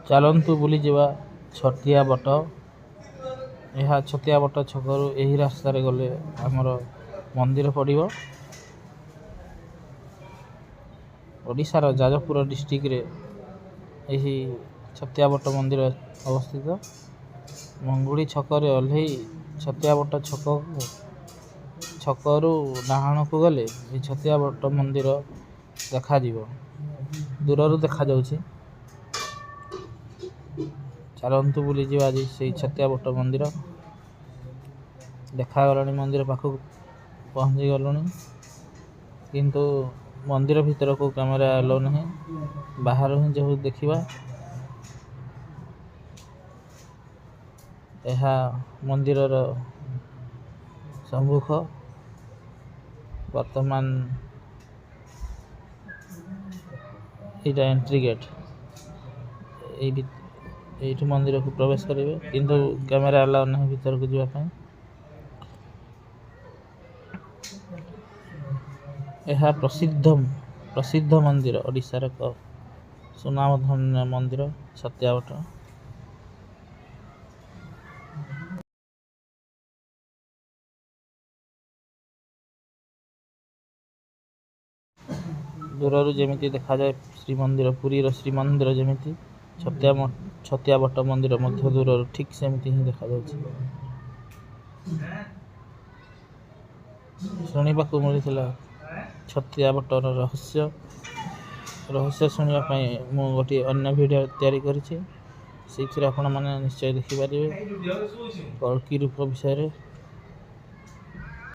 ଚାଲନ୍ତୁ ବୁଲିଯିବା ଛତିଆ ବଟ। ଏହା ଛତିଆ ବଟ ଛକରୁ ଏହି ରାସ୍ତାରେ ଗଲେ ଆମର ମନ୍ଦିର ପଡ଼ିବ। ଓଡ଼ିଶାର ଯାଜପୁର ଡିଷ୍ଟ୍ରିକ୍ଟରେ ଏହି ଛତିଆ ବଟ ମନ୍ଦିର ଅବସ୍ଥିତ। ମଙ୍ଗୁଳି ଛକରେ ଓହ୍ଲେଇ ଛତିଆ ବଟ ଛକରୁ ଡାହାଣକୁ ଗଲେ ଏହି ଛତିଆ ବଟ ମନ୍ଦିର ଦେଖାଯିବ, ଦୂରରୁ ଦେଖାଯାଉଛି। ଚାଲନ୍ତୁ ବୁଲିଯିବା ଆଜି ସେଇ ଛତିଆ ବଟ ମନ୍ଦିର। ଦେଖାଗଲାଣି, ମନ୍ଦିର ପାଖକୁ ପହଞ୍ଚି ଗଲୁଣି, କିନ୍ତୁ ମନ୍ଦିର ଭିତରକୁ କ୍ୟାମେରା ଆଲାଉ ନାହିଁ, ବାହାରୁ ହିଁ ଯେଉଁ ଦେଖିବା। ଏହା ମନ୍ଦିରର ସମ୍ମୁଖ। ବର୍ତ୍ତମାନ ଏଇଟା ଏଣ୍ଟ୍ରି ଗେଟ୍। ଏଇଠୁ ମନ୍ଦିରକୁ ପ୍ରବେଶ କରିବେ, କିନ୍ତୁ କ୍ୟାମେରା ଆଲାଉ ନାହିଁ ଭିତରକୁ ଯିବା ପାଇଁ। ଏହା ପ୍ରସିଦ୍ଧ ମନ୍ଦିର, ଓଡ଼ିଶାର ଏକ ସୁନାମଧନ୍ୟ ମନ୍ଦିର ଛତିଆ ବଟ। ଦୂରରୁ ଯେମିତି ଦେଖାଯାଏ ଶ୍ରୀମନ୍ଦିର, ପୁରୀର ଶ୍ରୀମନ୍ଦିର ଯେମିତି, ଛତିଆ ବଟ ମନ୍ଦିର ମଧ୍ୟ ଦୂରରୁ ଠିକ୍ ସେମିତି ହିଁ ଦେଖାଯାଉଛି। ଶୁଣିବାକୁ ମିଳିଥିଲା ଛତିଆ ବଟର ରହସ୍ୟ ଶୁଣିବା ପାଇଁ ମୁଁ ଗୋଟିଏ ଅନ୍ୟ ଭିଡ଼ିଓ ତିଆରି କରିଛି। ସେଇଥିରେ ଆପଣମାନେ ନିଶ୍ଚୟ ଦେଖିପାରିବେ କଳ୍କୀ ରୂପ ବିଷୟରେ।